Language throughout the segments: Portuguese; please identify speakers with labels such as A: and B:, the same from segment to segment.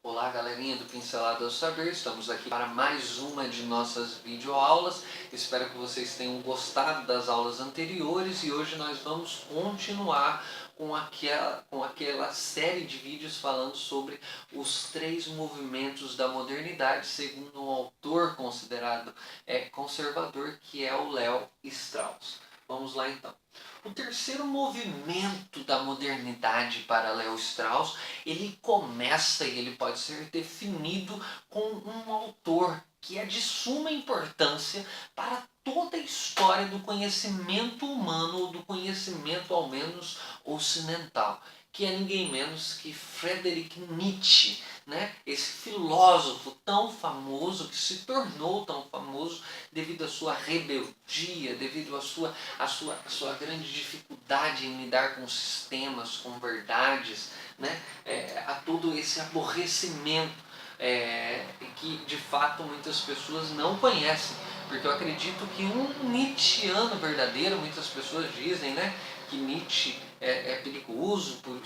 A: Olá, galerinha do Pincelada do Saber, estamos aqui para mais uma de nossas videoaulas. Espero que vocês tenham gostado das aulas anteriores e hoje nós vamos continuar com aquela série de vídeos falando sobre os três movimentos da modernidade, segundo um autor considerado conservador, que é o Léo Strauss. Vamos lá então. O terceiro movimento da modernidade para Léo Strauss, ele começa e ele pode ser definido com um autor que é de suma importância para toda a história do conhecimento humano, ou do conhecimento ao menos ocidental, que é ninguém menos que Friedrich Nietzsche, né? Esse filósofo tão famoso, que se tornou tão famoso devido à sua rebeldia, devido à sua grande dificuldade em lidar com sistemas, com verdades, né? A todo esse aborrecimento que de fato muitas pessoas não conhecem, porque eu acredito que um Nietzscheano verdadeiro, muitas pessoas dizem, né, que Nietzsche é perigoso por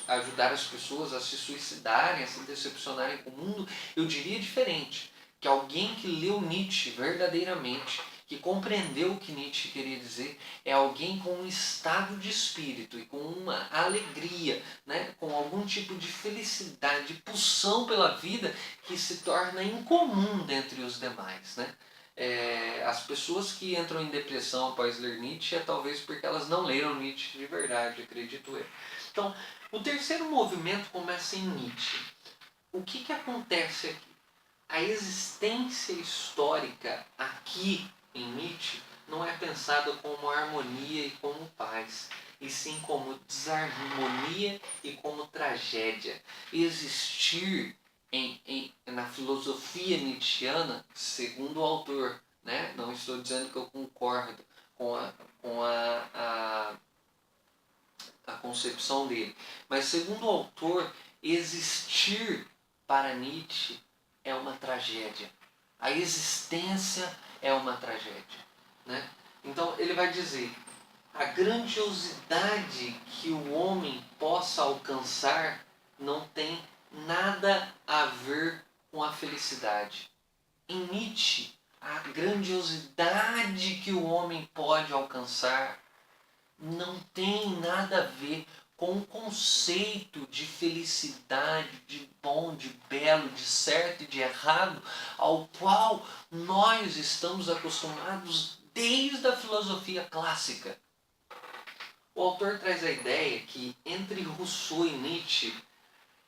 A: ajudar as pessoas a se suicidarem, a se decepcionarem com o mundo. Eu diria diferente, que alguém que leu Nietzsche verdadeiramente, que compreendeu o que Nietzsche queria dizer, é alguém com um estado de espírito e com uma alegria, né? Com algum tipo de felicidade, de pulsão pela vida que se torna incomum dentre os demais, né? As pessoas que entram em depressão após ler Nietzsche talvez porque elas não leram Nietzsche de verdade, acredito eu. Então, o terceiro movimento começa em Nietzsche. O que acontece aqui? A existência histórica aqui em Nietzsche não é pensada como harmonia e como paz, e sim como desarmonia e como tragédia. Existir na filosofia nietzschiana, segundo o autor, né? Não estou dizendo que eu concordo com a concepção dele, mas segundo o autor, existir para Nietzsche é uma tragédia. A existência é uma tragédia, né? Então ele vai dizer, a grandiosidade que o homem possa alcançar não tem nada a ver com a felicidade. Em Nietzsche, a grandiosidade que o homem pode alcançar não tem nada a ver com o conceito de felicidade, de bom, de belo, de certo e de errado, ao qual nós estamos acostumados desde a filosofia clássica. O autor traz a ideia que entre Rousseau e Nietzsche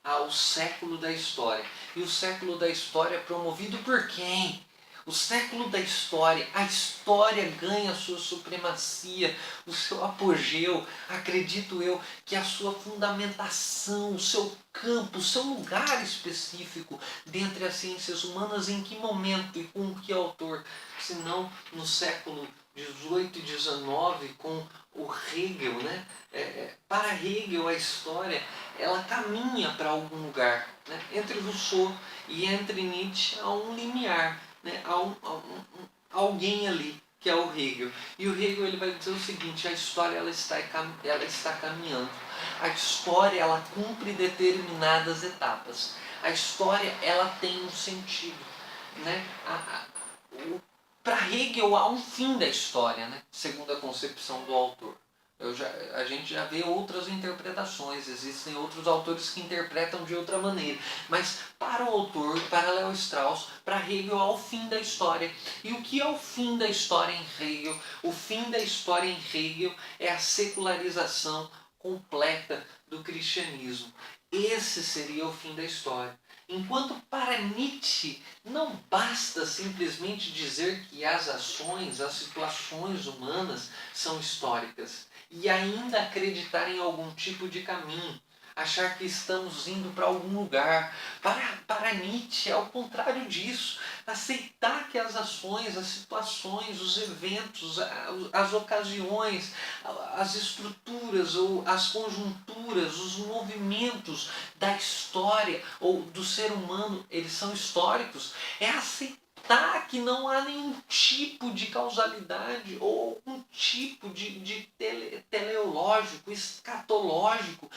A: há o século da história. E o século da história é promovido por quem? O século da história, a história ganha a sua supremacia, o seu apogeu, acredito eu, que a sua fundamentação, o seu campo, o seu lugar específico dentre as ciências humanas, em que momento e com que autor? Se não no século 18 e 19 com o Hegel, né? Para Hegel a história ela caminha para algum lugar, né? Entre Rousseau e entre Nietzsche há um limiar, né? Há alguém ali que é o Hegel. E o Hegel ele vai dizer o seguinte: a história ela está caminhando. A história ela cumpre determinadas etapas. A história ela tem um sentido, né? Para Hegel há um fim da história, né? Segundo a concepção do autor. A gente já vê outras interpretações, existem outros autores que interpretam de outra maneira. Mas para o autor, para Léo Strauss, para Hegel há o fim da história. E o que é o fim da história em Hegel? O fim da história em Hegel é a secularização completa do cristianismo. Esse seria o fim da história. Enquanto para Nietzsche não basta simplesmente dizer que as ações, as situações humanas são históricas e ainda acreditar em algum tipo de caminho, achar que estamos indo para algum lugar. Para Nietzsche é o contrário disso. Aceitar que as ações, as situações, os eventos, as ocasiões, as estruturas ou as conjunturas, os movimentos da história ou do ser humano, eles são históricos. É aceitar aceitar que não há nenhum tipo de causalidade ou um tipo de teleológico, escatológico,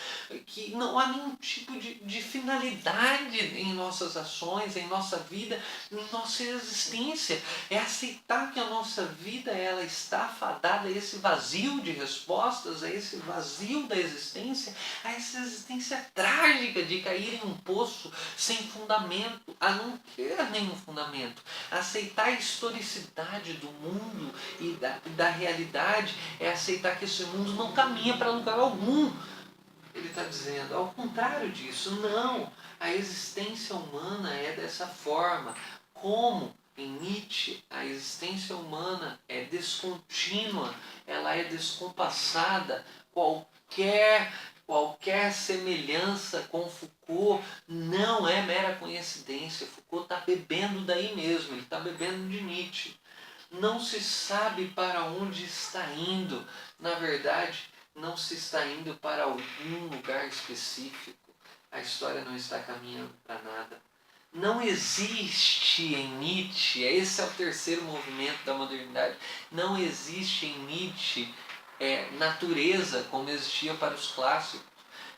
A: que não há nenhum tipo de finalidade em nossas ações, em nossa vida, em nossa existência. É aceitar que a nossa vida ela está fadada a esse vazio de respostas, a esse vazio da existência, a essa existência trágica de cair em um poço sem fundamento, a não ter nenhum fundamento. Aceitar a historicidade do mundo e da realidade é aceitar que esse mundo não caminha para lugar algum. Ele está dizendo, ao contrário disso, não. A existência humana é dessa forma. Como em Nietzsche a existência humana é descontínua, ela é descompassada. Qualquer semelhança com Foucault não é mera coincidência. Foucault está bebendo daí mesmo, ele está bebendo de Nietzsche. Não se sabe para onde está indo. Na verdade, não se está indo para algum lugar específico. A história não está caminhando para nada. Não existe em Nietzsche, esse é o terceiro movimento da modernidade, não existe em Nietzsche natureza como existia para os clássicos,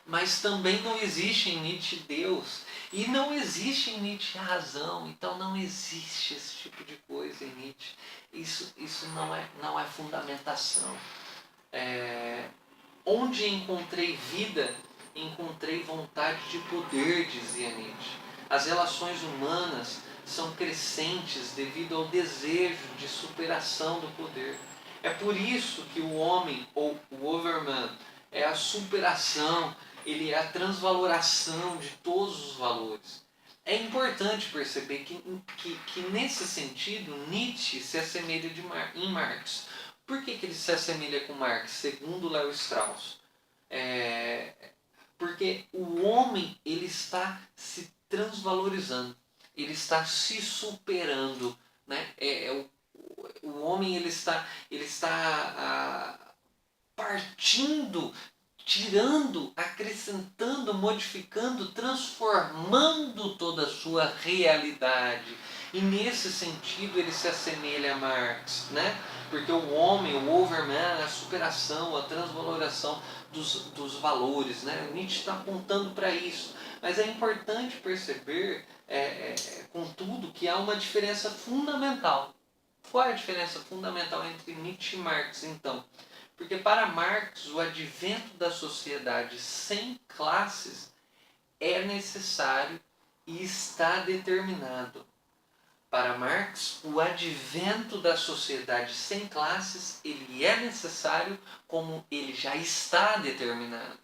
A: mas também não existe em Nietzsche Deus, e não existe em Nietzsche a razão, então não existe esse tipo de coisa em Nietzsche. Isso não é fundamentação. Onde encontrei vida, encontrei vontade de poder, dizia Nietzsche. As relações humanas são crescentes devido ao desejo de superação do poder. É por isso que o homem, ou o overman, é a superação, ele é a transvaloração de todos os valores. É importante perceber que nesse sentido, Nietzsche se assemelha em Marx. Por que ele se assemelha com Marx, segundo Léo Strauss? Porque o homem ele está se transvalorizando, ele está se superando, né? O homem ele está partindo, tirando, acrescentando, modificando, transformando toda a sua realidade. E nesse sentido ele se assemelha a Marx, né? Porque o homem, o overman, é a superação, a transvaloração dos valores, né? Nietzsche está apontando para isso. Mas é importante perceber, contudo, que há uma diferença fundamental. Qual é a diferença fundamental entre Nietzsche e Marx, então? Porque para Marx, o advento da sociedade sem classes é necessário e está determinado. Para Marx, o advento da sociedade sem classes ele é necessário como ele já está determinado.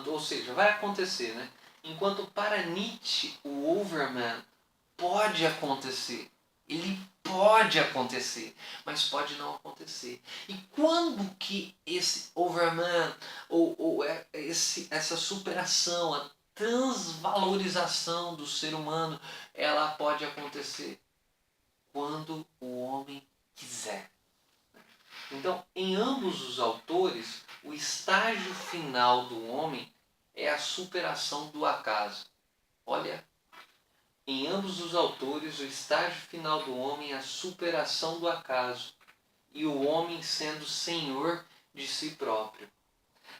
A: Ou seja, vai acontecer, né? Enquanto para Nietzsche o overman pode acontecer. Ele pode acontecer, mas pode não acontecer. E quando que esse overman, essa superação, a transvalorização do ser humano, ela pode acontecer? Quando o homem quiser. Então, em ambos os autores, o estágio final do homem é a superação do acaso. Olha, em ambos os autores, o estágio final do homem é a superação do acaso e o homem sendo senhor de si próprio.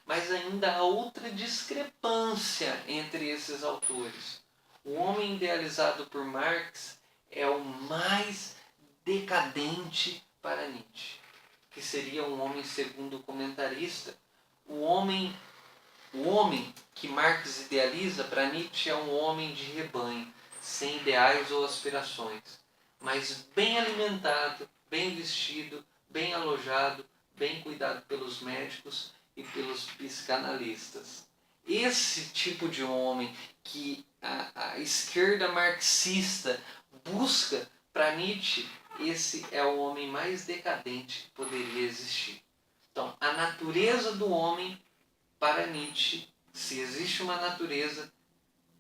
A: Mas ainda há outra discrepância entre esses autores. O homem idealizado por Marx é o mais decadente para Nietzsche, que seria um homem segundo o comentarista. O homem que Marx idealiza para Nietzsche é um homem de rebanho, sem ideais ou aspirações, mas bem alimentado, bem vestido, bem alojado, bem cuidado pelos médicos e pelos psicanalistas. Esse tipo de homem que a esquerda marxista busca para Nietzsche, esse é o homem mais decadente que poderia existir. Então, a natureza do homem, para Nietzsche, se existe uma natureza,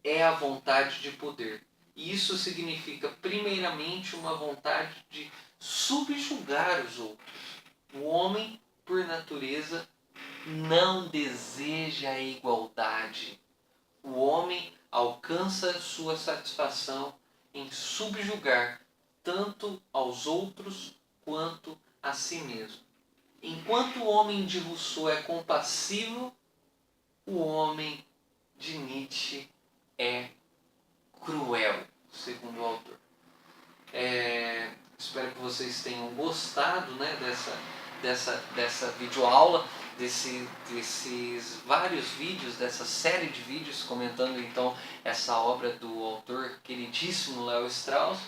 A: é a vontade de poder. E isso significa, primeiramente, uma vontade de subjugar os outros. O homem, por natureza, não deseja a igualdade. O homem alcança sua satisfação em subjugar tanto aos outros quanto a si mesmo. Enquanto o homem de Rousseau é compassivo, o homem de Nietzsche é cruel, segundo o autor. Espero que vocês tenham gostado, né, dessa videoaula, desses vários vídeos, dessa série de vídeos comentando então essa obra do autor queridíssimo Léo Strauss.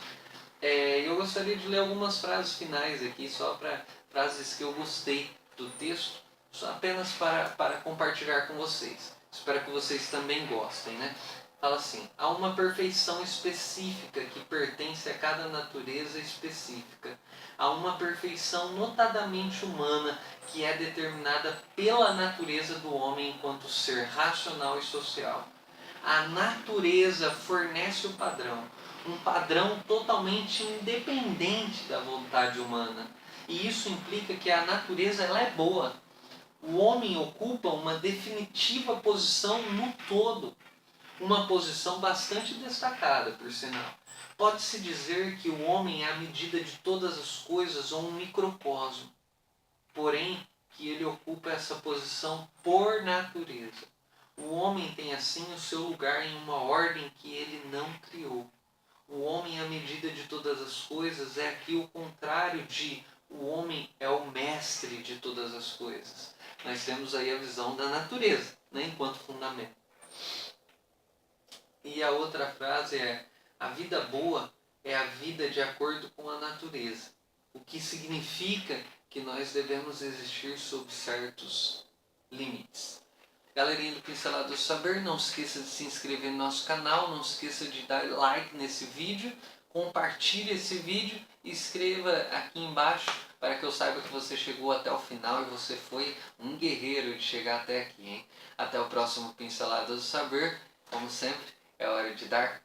A: Eu gostaria de ler algumas frases finais aqui, só para frases que eu gostei do texto, só apenas para compartilhar com vocês. Espero que vocês também gostem, né? Fala assim: há uma perfeição específica que pertence a cada natureza específica. Há uma perfeição notadamente humana que é determinada pela natureza do homem enquanto ser racional e social. A natureza fornece o padrão, um padrão totalmente independente da vontade humana. E isso implica que a natureza ela é boa. O homem ocupa uma definitiva posição no todo, uma posição bastante destacada, por sinal. Pode-se dizer que o homem é a medida de todas as coisas ou um microcosmo, porém que ele ocupa essa posição por natureza. O homem tem assim o seu lugar em uma ordem que ele não criou. O homem, à medida de todas as coisas, é aqui o contrário de o homem é o mestre de todas as coisas. Nós temos aí a visão da natureza, né, enquanto fundamento. E a outra frase é: a vida boa é a vida de acordo com a natureza. O que significa que nós devemos existir sob certos limites. Galerinha do Pincelada do Saber, não se esqueça de se inscrever no nosso canal, não se esqueça de dar like nesse vídeo, compartilhe esse vídeo e escreva aqui embaixo para que eu saiba que você chegou até o final e você foi um guerreiro de chegar até aqui, hein? Até o próximo Pincelada do Saber, como sempre, é hora de dar